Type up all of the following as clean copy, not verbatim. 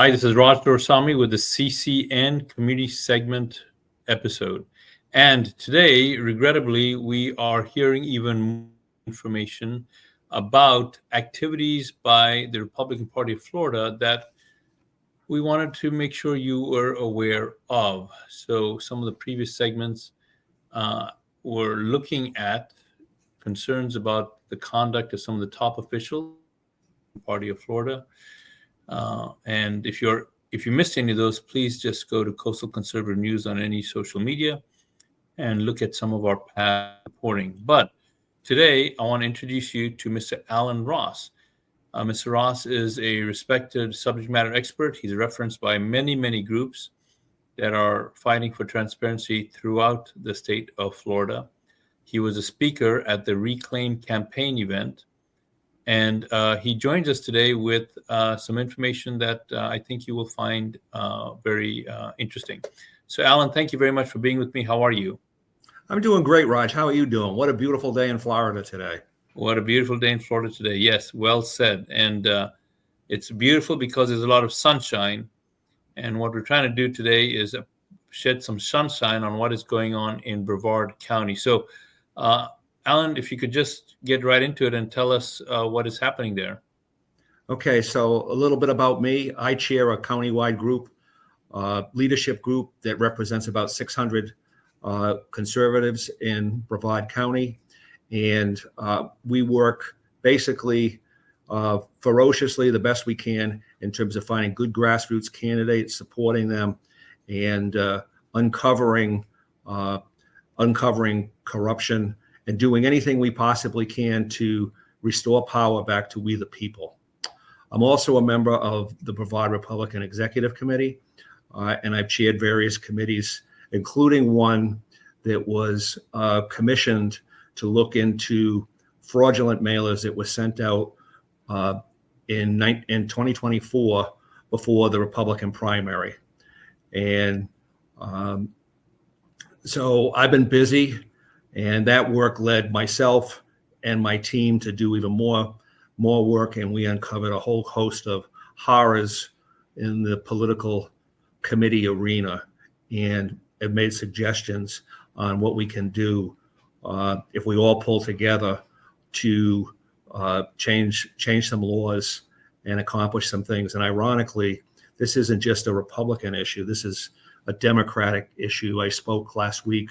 Hi, this is Raj Dorsami with the CCN Community Segment episode. And today, regrettably, we are hearing even more information about activities by the Republican Party of Florida that we wanted to make sure you were aware of. So, some of the previous segments uh, were looking at concerns about the conduct of some of the top officials in the Party of Florida. And if you missed any of those, please just go to Coastal Conservative News on any social media and look at some of our past reporting. But today, I want to introduce you to Mr. Alan Ross. Mr. Ross is a respected subject matter expert. He's referenced by many, many groups that are fighting for transparency throughout the state of Florida. He was a speaker at the Reclaim campaign event. And he joins us today with some information that I think you will find very interesting. So, Alan, thank you very much for being with me. How are you? I'm doing great, Raj. How are you doing? What a beautiful day in Florida today. What a beautiful day in Florida today. Yes, well said. And it's beautiful because there's a lot of sunshine. And what we're trying to do today is shed some sunshine on what is going on in Brevard County. So, Alan, if you could just get right into it and tell us what is happening there. Okay, so a little bit about me. I chair a countywide group, leadership group that represents about 600 conservatives in Brevard County. And we work basically ferociously the best we can in terms of finding good grassroots candidates, supporting them, and uncovering corruption, and doing anything we possibly can to restore power back to we the people. I'm also a member of the Brevard Republican Executive Committee, and I've chaired various committees, including one that was commissioned to look into fraudulent mailers that were sent out in 2024 before the Republican primary. And so I've been busy. And that work led myself and my team to do even more work, and we uncovered a whole host of horrors in the political committee arena, and have made suggestions on what we can do if we all pull together to change some laws and accomplish some things. And ironically, this isn't just a Republican issue. This is a Democratic issue. I spoke last week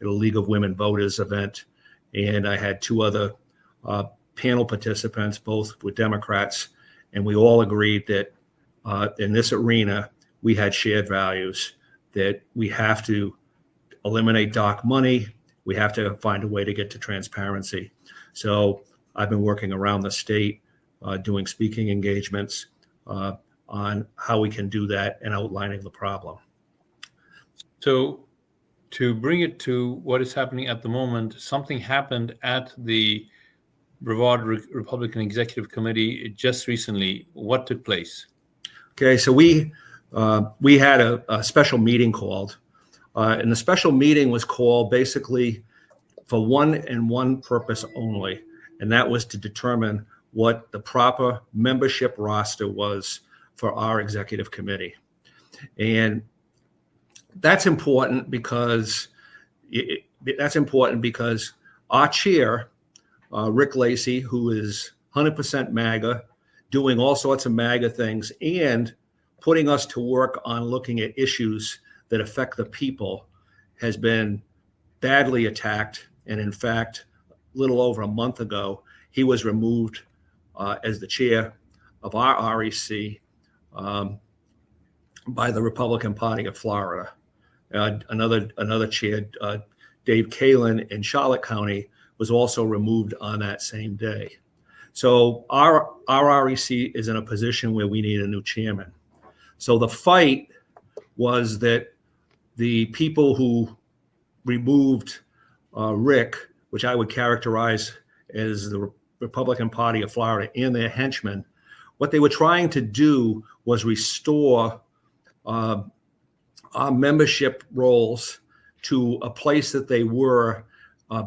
at a League of Women Voters event, and I had two other panel participants, both were Democrats, and we all agreed that in this arena, we had shared values, that we have to eliminate dark money, we have to find a way to get to transparency. So I've been working around the state, doing speaking engagements on how we can do that and outlining the problem. So, to bring it to what is happening at the moment, something happened at the Brevard Republican Executive Committee just recently. What took place? Okay, so we had a special meeting called, and the special meeting was called basically for one purpose only, and that was to determine what the proper membership roster was for our executive committee. And that's important because our chair, Rick Lacey, who is 100% MAGA, doing all sorts of MAGA things and putting us to work on looking at issues that affect the people, has been badly attacked. And in fact, a little over a month ago, he was removed as the chair of our REC by the Republican Party of Florida. Another chair, Dave Kalin in Charlotte County, was also removed on that same day. So our REC is in a position where we need a new chairman. So the fight was that the people who removed Rick, which I would characterize as the Republican Party of Florida and their henchmen, what they were trying to do was restore our membership roles to a place that they were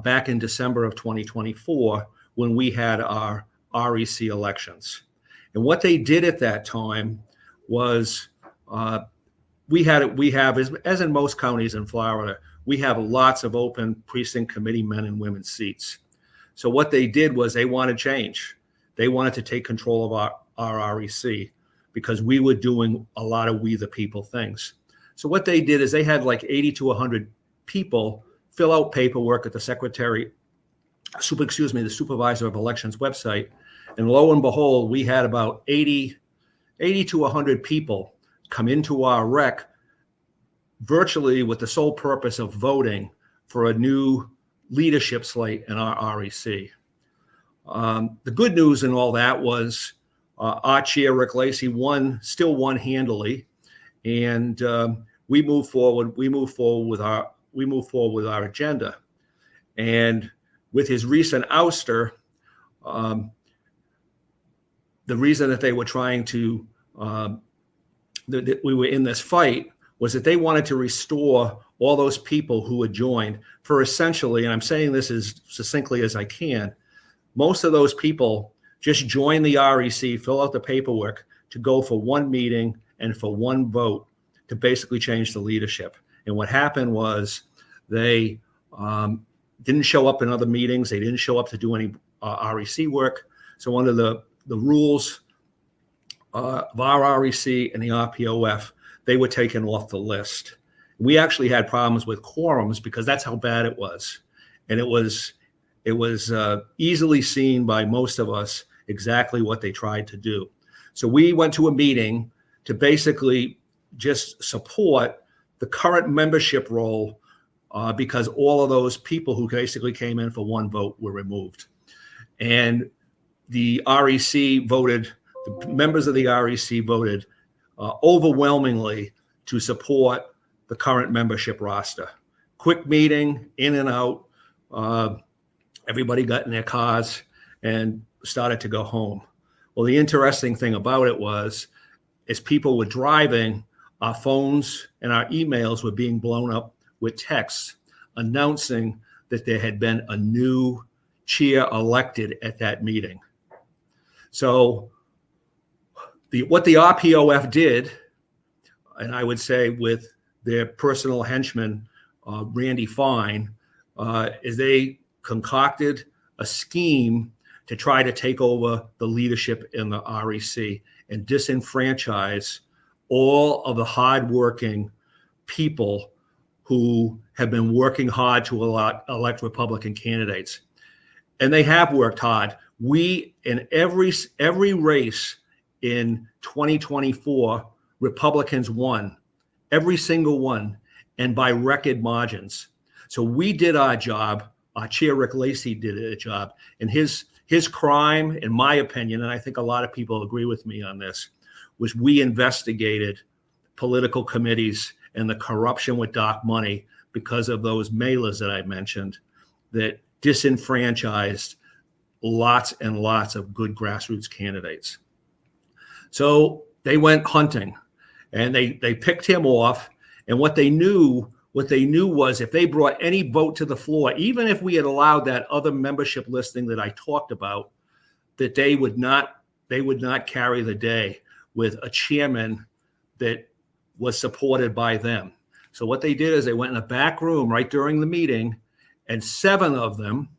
back in December of 2024 when we had our REC elections. And what they did at that time was we have, as in most counties in Florida, we have lots of open precinct committee men and women seats. So what they did was they wanted change. They wanted to take control of our REC because we were doing a lot of we the people things. So what they did is they had like 80 to 100 people fill out paperwork at the the supervisor of elections website. And lo and behold, we had about 80 to 100 people come into our rec virtually with the sole purpose of voting for a new leadership slate in our REC. The good news in all that was our chair, Rick Lacey, still won handily, and we moved forward. We moved forward with our agenda, and with his recent ouster, the reason that they were trying to that we were in this fight was that they wanted to restore all those people who had joined for essentially, and I'm saying this as succinctly as I can, most of those people just joined the REC, fill out the paperwork to go for one meeting and for one vote to basically change the leadership. And what happened was they didn't show up in other meetings. They didn't show up to do any REC work. So under the rules of our REC and the RPOF, they were taken off the list. We actually had problems with quorums because that's how bad it was. And it was easily seen by most of us exactly what they tried to do. So we went to a meeting to basically just support the current membership role because all of those people who basically came in for one vote were removed. And the REC voted, the members of the REC voted overwhelmingly to support the current membership roster. Quick meeting, in and out. Everybody got in their cars and started to go home. Well, the interesting thing about it was, as people were driving, our phones and our emails were being blown up with texts announcing that there had been a new chair elected at that meeting. So what the RPOF did, and I would say with their personal henchman, Randy Fine, is they concocted a scheme to try to take over the leadership in the REC and disenfranchise all of the hardworking people who have been working hard to elect Republican candidates. And they have worked hard. We, in every race in 2024, Republicans won, every single one, and by record margins. So we did our job. Our chair, Rick Lacey, did a job. And his crime, in my opinion, and I think a lot of people agree with me on this, was we investigated political committees and the corruption with dark money because of those mailers that I mentioned that disenfranchised lots and lots of good grassroots candidates. So they went hunting and they picked him off. And what they knew was if they brought any vote to the floor, even if we had allowed that other membership listing that I talked about, that they would not carry the day with a chairman that was supported by them. So what they did is they went in a back room right during the meeting, and 7 of them,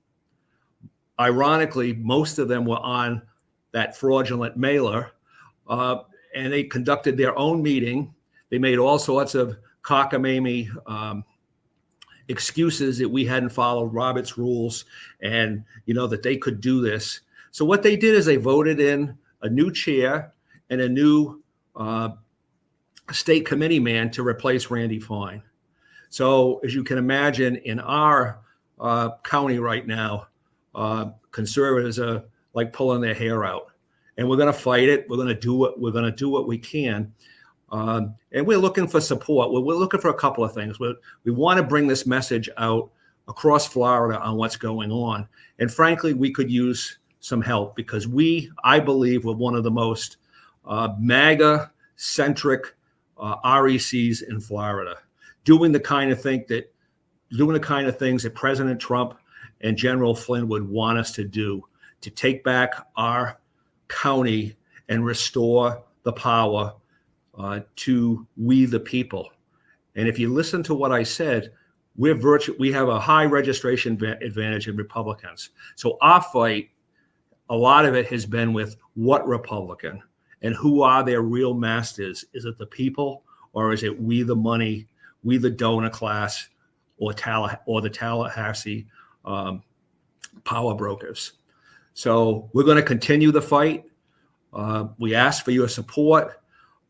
ironically, most of them were on that fraudulent mailer, and they conducted their own meeting. They made all sorts of cockamamie excuses that we hadn't followed Robert's rules and, that they could do this. So what they did is they voted in a new chair and a new state committee man to replace Randy Fine. So as you can imagine, in our county right now, conservatives are like pulling their hair out, and we're going to fight it. We're going to do what we can. And we're looking for support. We're looking for a couple of things. We want to bring this message out across Florida on what's going on. And frankly, we could use some help because I believe, we're one of the most MAGA-centric RECs in Florida, doing the kind of things that President Trump and General Flynn would want us to do, to take back our county and restore the power to we the people. And if you listen to what I said, we have a high registration advantage in Republicans. So our fight, a lot of it has been with what Republican and who are their real masters. Is it the people, or is it we the money, we the donor class, or the Tallahassee power brokers? So we're going to continue the fight. We ask for your support.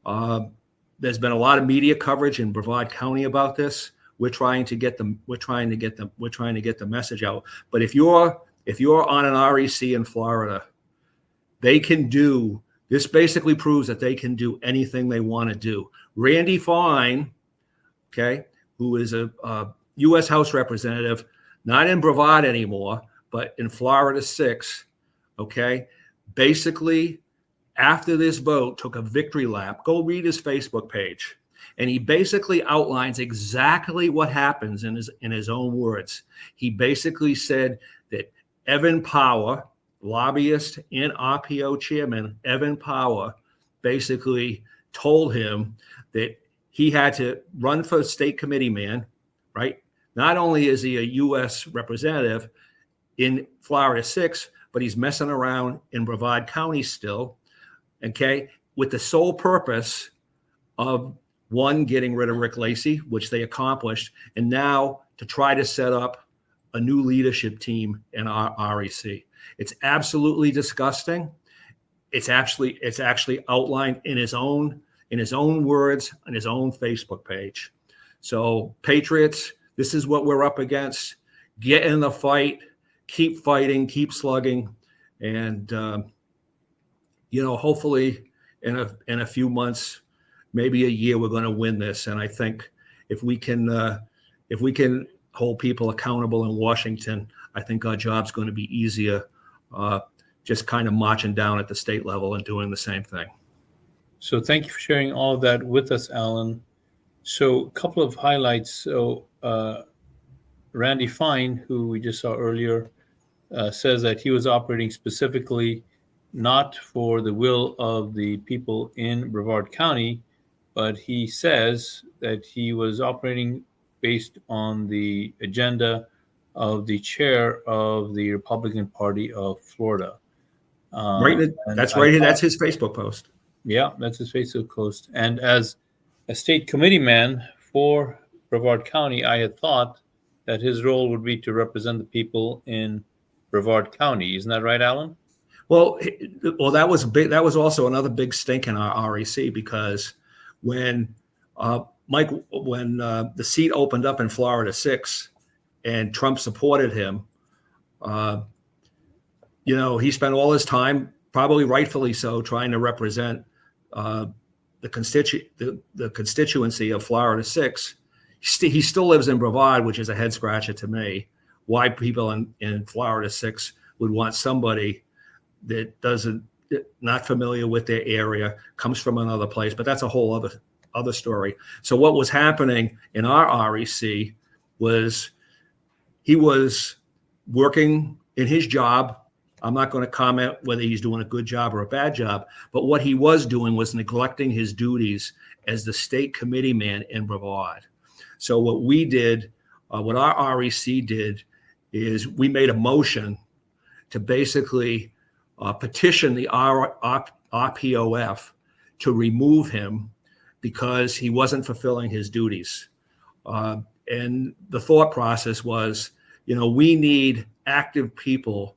There's been a lot of media coverage in Brevard County about this. We're trying to get the message out. But if you're on an REC in Florida, they can do this. Basically proves that they can do anything they want to do. Randy Fine, okay, who is a U.S. House representative, not in Brevard anymore, but in Florida 6, okay, basically after this vote took a victory lap. Go read his Facebook page. And he basically outlines exactly what happens in his own words. He basically said that Evan Power, lobbyist and RPO chairman, Evan Power, basically told him that he had to run for state committee man, right? Not only is he a U.S. representative in Florida 6, but he's messing around in Brevard County still, okay, with the sole purpose of, one, getting rid of Rick Lacey, which they accomplished, and now to try to set up a new leadership team in our REC. It's absolutely disgusting. It's actually outlined in his own words on his own Facebook page. So, Patriots, this is what we're up against. Get in the fight, keep fighting, keep slugging, and hopefully in a few months, maybe a year, we're going to win this. And I think if we can hold people accountable in Washington, I think our job's going to be easier. Just kind of marching down at the state level and doing the same thing. So thank you for sharing all of that with us, Alan. So a couple of highlights. So Randy Fine, who we just saw earlier, says that he was operating specifically not for the will of the people in Brevard County, but he says that he was operating based on the agenda of the chair of the Republican Party of Florida. Right. That's right. That's his Facebook post. Yeah, that's his Facebook post. And as a state committee man for Brevard County, I had thought that his role would be to represent the people in Brevard County. Isn't that right, Alan? Well, that was big. That was also another big stink in our REC, because when the seat opened up in Florida 6 and Trump supported him, he spent all his time, probably rightfully so, trying to represent the constituency of Florida 6. He still lives in Brevard, which is a head scratcher to me. Why people in Florida 6 would want somebody that not familiar with their area, comes from another place, but that's a whole other story. So what was happening in our REC was he was working in his job. I'm not going to comment whether he's doing a good job or a bad job, but what he was doing was neglecting his duties as the state committee man in Brevard. So what we did, what our REC did, is we made a motion to basically petition the RPOF to remove him because he wasn't fulfilling his duties. And the thought process was, we need active people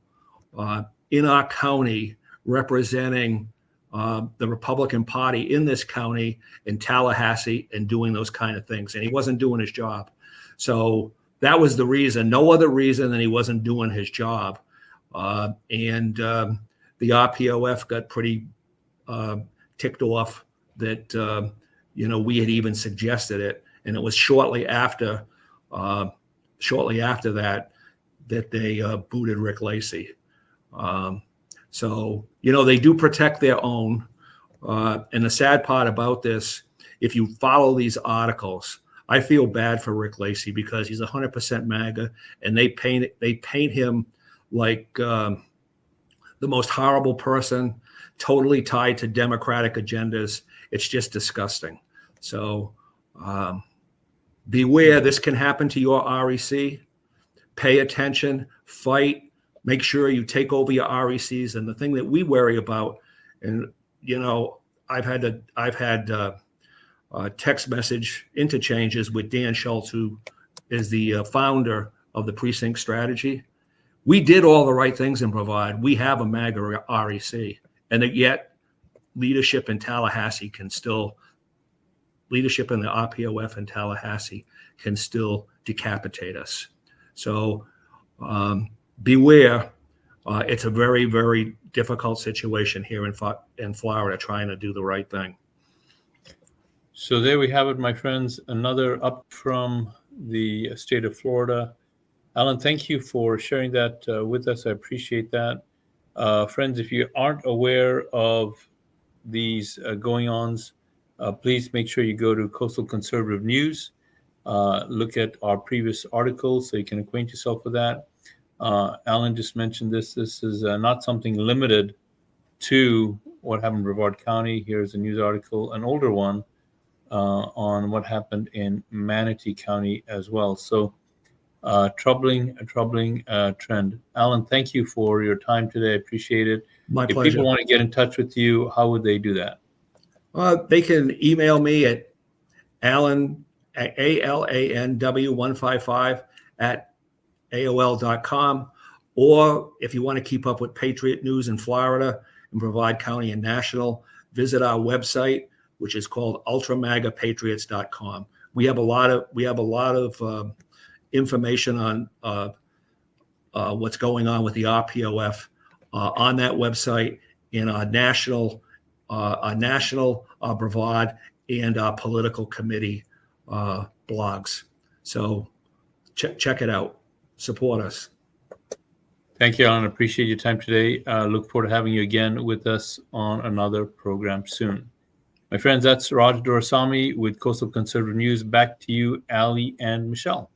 in our county representing the Republican Party in this county, in Tallahassee, and doing those kind of things. And he wasn't doing his job. So that was the reason, no other reason than he wasn't doing his job. And the RPOF got pretty ticked off that, we had even suggested it. And it was shortly after that they booted Rick Lacey. So, they do protect their own. And the sad part about this, if you follow these articles, I feel bad for Rick Lacey because he's 100% MAGA, and they paint him like the most horrible person, totally tied to Democratic agendas. It's just disgusting. So beware, this can happen to your REC. Pay attention, fight, make sure you take over your RECs. And the thing that we worry about, and I've had text message interchanges with Dan Schultz, who is the founder of the precinct strategy. We did all the right things in Brevard. We have a MAGA REC, and yet leadership in Tallahassee leadership in the RPOF in Tallahassee can still decapitate us. So beware. It's a very, very difficult situation here in Florida, trying to do the right thing. So there we have it, my friends. Another up from the state of Florida. Alan, thank you for sharing that with us. I appreciate that. Friends, if you aren't aware of these going-ons, please make sure you go to Coastal Conservative News. Look at our previous articles so you can acquaint yourself with that. Alan just mentioned this. This is not something limited to what happened in Brevard County. Here's a news article, an older one, on what happened in Manatee County as well. So troubling trend. Alan, thank you for your time today. I appreciate it. My pleasure. If people want to get in touch with you, how would they do that? They can email me at Alan, ALANW155 at AOL.com. Or if you want to keep up with Patriot News in Florida and Brevard County and National, visit our website, which is called ultramagapatriots.com. We have a lot of information on what's going on with the RPOF on that website, in our national Brevard and our political committee blogs. So check it out. Support us. Thank you, Alan. Appreciate your time today. Look forward to having you again with us on another program soon. My friends, that's Raj Doraisamy with Coastal Conservative News. Back to you, Ali and Michelle.